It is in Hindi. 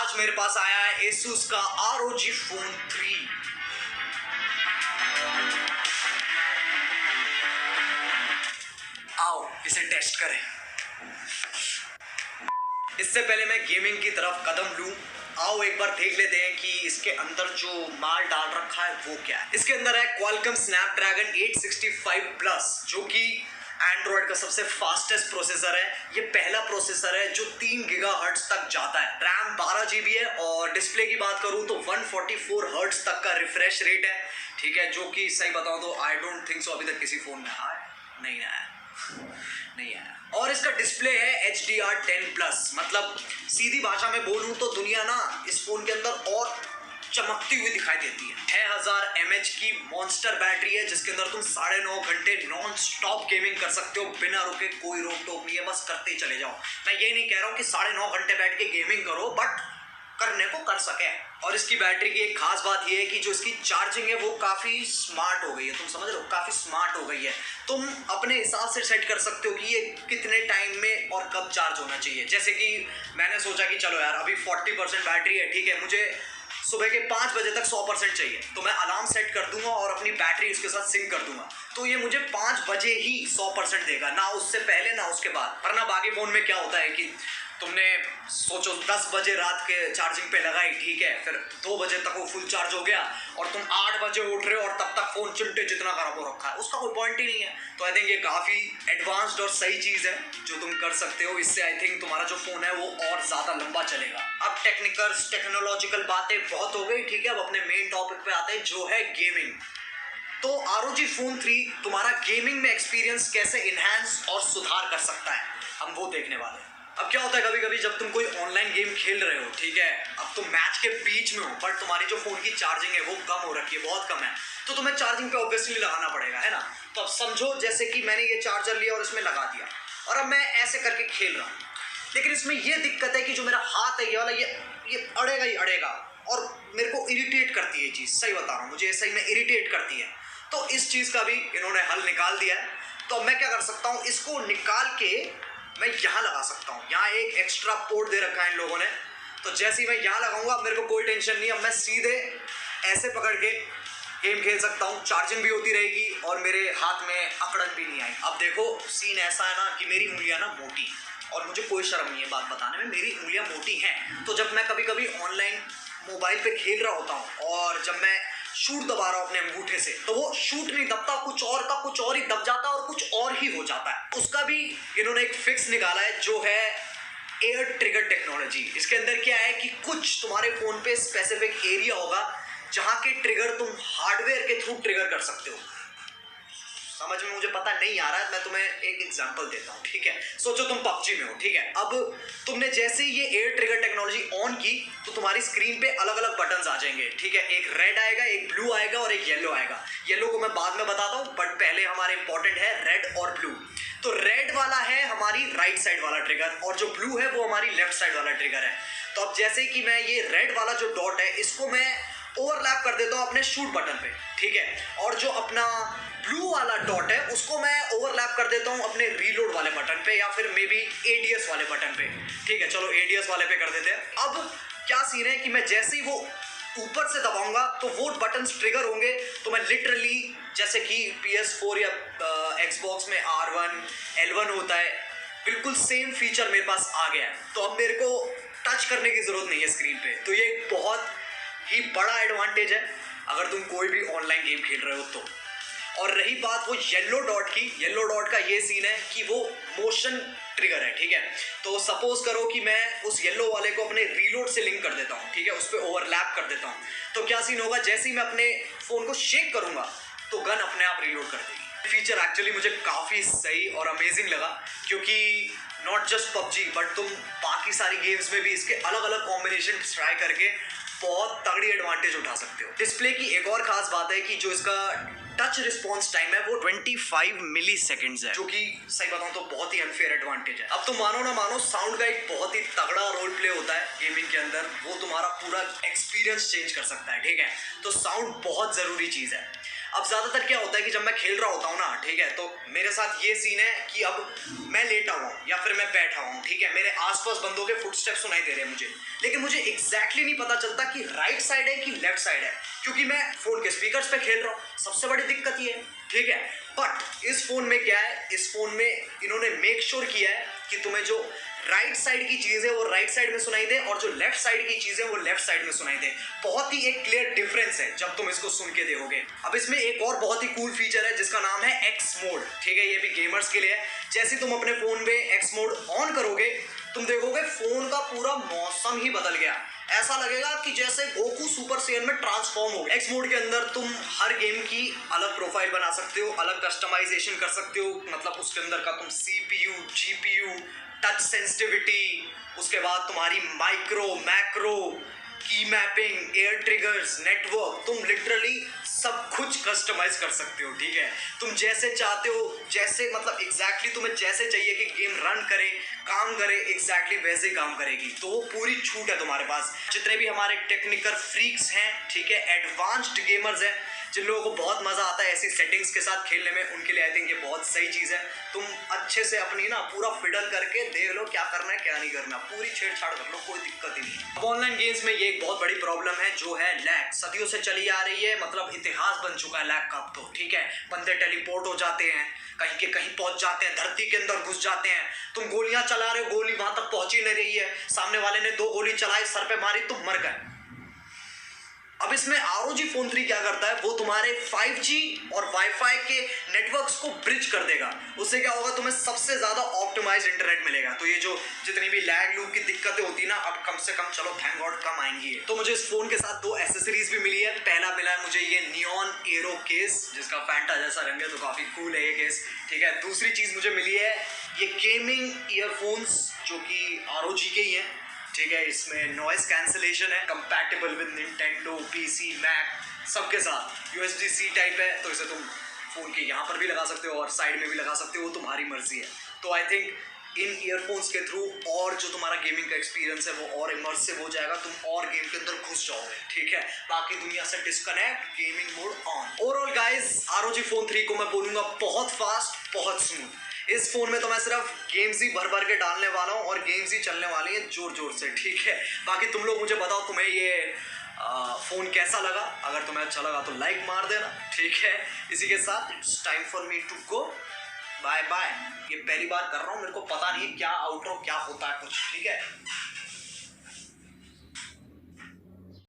आज मेरे पास आया है Asus का ROG Phone 3। आओ इसे टेस्ट करें। इससे पहले मैं गेमिंग की तरफ कदम लूं, आओ एक बार देख लेते हैं कि इसके अंदर जो माल डाल रखा है वो क्या है। इसके अंदर है Qualcomm Snapdragon 865 Plus, जो कि एंड्रॉइड का सबसे फास्टेस्ट प्रोसेसर है। ये पहला प्रोसेसर है जो 3 गीगाहर्ट्ज तक जाता है। रैम 12 GB है और डिस्प्ले की बात करूं तो 144 हर्ट्ज तक का रिफ्रेश रेट है, ठीक है, जो कि सही बताऊं तो आई डोंट थिंक सो अभी तक किसी फोन में नहीं आया। और इसका डिस्प्ले है HDR10+, मतलब सीधी भाषा में बोलूं तो दुनिया ना इस फोन के अंदर और चमकती हुई दिखाई देती है। 6000 mAh की मॉन्स्टर बैटरी है जिसके अंदर तुम 9.5 घंटे नॉन स्टॉप गेमिंग कर सकते हो बिना रुके। कोई रोक टोक नहीं है, बस करते चले जाओ। मैं ये नहीं कह रहा हूँ कि 9.5 घंटे बैठ के गेमिंग करो, बट करने को कर सके। और इसकी बैटरी की एक खास बात यह है कि जो इसकी चार्जिंग है वो काफ़ी स्मार्ट हो गई है। तुम समझ रहे हो, काफ़ी स्मार्ट हो गई है। तुम अपने हिसाब से सेट कर सकते हो कि ये कितने टाइम में और कब चार्ज होना चाहिए। जैसे कि मैंने सोचा कि चलो यार अभी 40% बैटरी है, ठीक है, मुझे सुबह के 5 बजे तक 100% चाहिए, तो मैं अलार्म सेट कर दूंगा और अपनी बैटरी उसके साथ सिंक कर दूंगा, तो ये मुझे 5 बजे ही 100% देगा, ना उससे पहले ना उसके बाद। वरना बाकी फोन में क्या होता है कि तुमने सोचो 10 बजे रात के चार्जिंग पे लगाई, ठीक है, फिर 2 बजे तक वो फुल चार्ज हो गया और तुम 8 बजे उठ रहे हो और तब तक फोन चिंटे जितना खराब हो रखा है, उसका कोई पॉइंट ही नहीं है। तो आई थिंक ये काफ़ी एडवांस्ड और सही चीज़ है जो तुम कर सकते हो। इससे आई थिंक तुम्हारा जो फ़ोन है वो और ज़्यादा लंबा चलेगा। अब टेक्नोलॉजिकल बातें बहुत हो गई, ठीक है, अब अपने मेन टॉपिक पे आते हैं जो है गेमिंग। तो ROG Phone 3 तुम्हारा गेमिंग में एक्सपीरियंस कैसे इनहैंस और सुधार कर सकता है, हम वो देखने वाले हैं। अब क्या होता है कभी कभी जब तुम कोई ऑनलाइन गेम खेल रहे हो, ठीक है, अब तुम मैच के बीच में हो बट तुम्हारी जो फोन की चार्जिंग है वो कम हो रखी है, बहुत कम है, तो तुम्हें चार्जिंग पे ऑब्वियसली लगाना पड़ेगा, है ना। तो अब समझो जैसे कि मैंने ये चार्जर लिया और इसमें लगा दिया और अब मैं ऐसे करके खेल रहा हूँ, लेकिन इसमें ये दिक्कत है कि जो मेरा हाथ है ये वाला, ये अड़ेगा ही अड़ेगा और मेरे को इरिटेट करती है ये चीज़। सही बता रहा हूँ, मुझे सही में इरिटेट करती है। तो इस चीज़ का भी इन्होंने हल निकाल दिया है। तो मैं क्या कर सकता हूँ, इसको निकाल के मैं यहाँ लगा सकता हूँ। यहाँ एक एक्स्ट्रा पोर्ट दे रखा है इन लोगों ने, तो जैसे ही मैं यहाँ लगाऊंगा अब मेरे को कोई टेंशन नहीं। अब मैं सीधे ऐसे पकड़ के गेम खेल सकता हूँ, चार्जिंग भी होती रहेगी और मेरे हाथ में अकड़न भी नहीं आई। अब देखो सीन ऐसा है ना कि मेरी उंगलियाँ ना मोटी हैं और मुझे कोई शर्म नहीं है बात बताने में, मेरी उंगलियाँ मोटी हैं। तो जब मैं कभी कभी ऑनलाइन मोबाइल पे खेल रहा होता हूँ और जब मैं शूट दबा रहा हूँ अपने अंगूठे से, तो वो शूट नहीं दबता, कुछ और का कुछ और ही दब जाता है और कुछ और ही हो जाता है। उसका भी इन्होंने एक फिक्स निकाला है जो है एयर ट्रिगर टेक्नोलॉजी। इसके अंदर क्या है कि कुछ तुम्हारे फोन पे स्पेसिफिक एरिया होगा जहां के ट्रिगर तुम हार्डवेयर के थ्रू ट्रिगर कर सकते हो। समझ में मुझे पता नहीं आ रहा है, मैं तुम्हें एक एग्जांपल देता हूँ, ठीक है। सोचो तुम PUBG में हो, ठीक है, अब तुमने जैसे ही ये एयर ट्रिगर टेक्नोलॉजी ऑन की तो तुम्हारी स्क्रीन पे अलग अलग बटन्स आ जाएंगे, ठीक है, एक रेड आएगा, एक ब्लू आएगा और एक येलो आएगा। येलो को मैं बाद में बताता हूँ, बट पहले हमारे इंपॉर्टेंट है रेड और ब्लू। तो रेड वाला है हमारी राइट साइड वाला ट्रिगर और जो ब्लू है वो हमारी लेफ्ट साइड वाला ट्रिगर है। तो अब जैसे कि मैं ये रेड वाला जो डॉट है इसको मैं ओवरलैप कर देता हूँ अपने शूट बटन पे, ठीक है, और जो अपना ब्लू वाला डॉट है उसको मैं ओवरलैप कर देता हूँ अपने रीलोड वाले बटन पे या फिर मे बी ADS वाले बटन पे, ठीक है। चलो ADS वाले पे कर देते हैं। अब क्या सीन है कि मैं जैसे ही वो ऊपर से दबाऊंगा तो वो बटन ट्रिगर होंगे, तो मैं लिटरली जैसे कि PS4 या Xbox में R1 L1 होता है, बिल्कुल सेम फीचर मेरे पास आ गया है। तो अब मेरे को टच करने की जरूरत नहीं है स्क्रीन पे। तो ये बहुत ही बड़ा एडवांटेज है अगर तुम कोई भी ऑनलाइन गेम खेल रहे हो तो। और रही बात वो येलो डॉट की, येलो डॉट का ये सीन है कि वो मोशन ट्रिगर है, ठीक है। तो सपोज करो कि मैं उस येलो वाले को अपने रीलोड से लिंक कर देता हूँ, ठीक है, उस पर ओवरलैप कर देता हूँ, तो क्या सीन होगा, जैसे ही मैं अपने फ़ोन को शेक करूँगा तो गन अपने आप रीलोड कर देगी। फीचर एक्चुअली मुझे काफ़ी सही और अमेजिंग लगा, क्योंकि नॉट जस्ट PUBG बट तुम बाकी सारी गेम्स में भी इसके अलग अलग कॉम्बिनेशन ट्राई करके बहुत तगड़ी एडवांटेज उठा सकते हो। डिस्प्ले की एक और खास बात है कि जो इसका टच रिस्पॉन्स टाइम है वो 25 मिली सेकेंड्स है, जो कि सही बताऊं तो बहुत ही अनफेयर एडवांटेज है। अब तो मानो ना मानो साउंड का एक बहुत ही तगड़ा रोल प्ले होता है गेमिंग के अंदर, वो तुम्हारा पूरा एक्सपीरियंस चेंज कर सकता है, ठीक है। तो साउंड बहुत ज़रूरी चीज़ है। अब ज्यादातर क्या होता है कि जब मैं खेल रहा होता हूँ ना, ठीक है, तो मेरे साथ ये सीन है कि अब मैं लेटा हुआ हूँ या फिर मैं बैठा हुआ हूँ, ठीक है, मेरे आसपास बंदों के फुटस्टेप्स सुनाई दे रहे हैं मुझे, लेकिन मुझे एग्जैक्टली नहीं पता चलता कि राइट साइड है कि लेफ्ट साइड है, क्योंकि मैं फोन के स्पीकर्स पे खेल रहा हूँ। सबसे बड़ी दिक्कत ये है, ठीक है। बट इस फोन में क्या है, इस फोन में इन्होंने मेक श्योर किया है कि तुम्हें जो राइट साइड की चीज है वो राइट साइड में सुनाई दे और जो लेफ्ट साइड की चीज है वो लेफ्ट साइड में सुनाई दे। बहुत ही एक क्लियर डिफरेंस है जब तुम इसको सुन के देखोगे। अब इसमें एक और बहुत ही कूल फीचर है जिसका नाम है एक्स मोड, ठीक है, ये भी गेमर्स के लिए है। जैसे तुम अपने फोन में एक्स मोड ऑन करोगे, तुम देखोगे फोन का पूरा मौसम ही बदल गया। ऐसा लगेगा कि जैसे गोकू सुपर सैयन में ट्रांसफॉर्म हो गया। एक्स मोड के अंदर तुम हर गेम की अलग प्रोफाइल बना सकते हो, अलग कस्टमाइजेशन कर सकते हो, मतलब उसके अंदर का तुम सीपीयू, जीपीयू, टच सेंसिटिविटी, उसके बाद तुम्हारी माइक्रो, मैक्रो, की मैपिंग, एयर ट्रिगर्स, नेटवर्क, तुम लिटरली सब कुछ कस्टमाइज कर सकते हो, ठीक है। तुम जैसे चाहते हो, जैसे मतलब एग्जैक्टली तुम्हें जैसे चाहिए कि गेम रन करे, काम करे, एग्जैक्टली वैसे ही काम करेगी। तो वो पूरी छूट है तुम्हारे पास। जितने भी हमारे टेक्निकल फ्रीक्स हैं, ठीक है, एडवांस्ड गेमर्स हैं, जिन लोगों को बहुत मजा आता है ऐसी सेटिंग्स के साथ खेलने में, उनके लिए आई थिंक ये बहुत सही चीज है। तुम अच्छे से अपनी ना पूरा फिडल करके देख लो क्या करना है क्या नहीं करना, पूरी छेड़छाड़ कर लो, कोई दिक्कत ही नहीं। अब ऑनलाइन गेम्स में ये एक बहुत बड़ी प्रॉब्लम है जो है लैग। सदियों से चली आ रही है, मतलब इतिहास बन चुका है लैग का अब तो, ठीक है। बंदे टेलीपोर्ट हो जाते हैं, कहीं के कहीं पहुंच जाते हैं, धरती के अंदर घुस जाते हैं। तुम गोलियां चला रहे हो, गोली वहां तक पहुंच ही नहीं रही है, सामने वाले ने 2 गोली चलाई, सर पे मारी, तुम मर गए। अब इसमें ROG Phone 3 क्या करता है, वो तुम्हारे 5G और वाईफाई के नेटवर्क्स को ब्रिज कर देगा। उससे क्या होगा, तुम्हें सबसे ज्यादा ऑप्टिमाइज्ड इंटरनेट मिलेगा। तो ये जो जितनी भी लैग लूप की दिक्कतें होती ना, अब कम से कम चलो थैंक गॉड कम आएंगी। तो मुझे इस फोन के साथ 2 एसेसरीज भी मिली है। पहला मिला है मुझे ये नियॉन एरो केस, जिसका फैंटा जैसा रंग है, तो काफी कूल है ये केस, ठीक है। दूसरी चीज मुझे मिली है ये गेमिंग ईयरफोन्स, जो कि ROG के ही हैं, ठीक है। इसमें नॉइस कैंसिलेशन है, compatible with Nintendo, PC, Mac सबके साथ। USB-C टाइप है, तो इसे तुम फोन के यहाँ पर भी लगा सकते हो और साइड में भी लगा सकते हो, वो तुम्हारी मर्जी है। तो आई थिंक इन ईयरफोन्स के थ्रू और जो तुम्हारा गेमिंग का एक्सपीरियंस है वो और इमर्सिव हो जाएगा, तुम और गेम के अंदर घुस जाओगे, ठीक है। बाकी दुनिया से disconnect, gaming mode on. Overall guys, ROG Phone 3 को मैं बोलूंगा बहुत फास्ट, बहुत स्मूथ। इस फोन में तो मैं सिर्फ गेम्स ही भर भर के डालने वाला हूँ और गेम्स ही चलने वाली हैं जोर जोर से, ठीक है। बाकी तुम लोग मुझे बताओ तुम्हें ये फोन कैसा लगा। अगर तुम्हें अच्छा लगा तो लाइक मार देना, ठीक है। इसी के साथ it's time for me to go, bye bye. ये पहली बार कर रहा हूँ, मेरे को पता नहीं क्या आउटरो क्या होता है कुछ, ठीक है।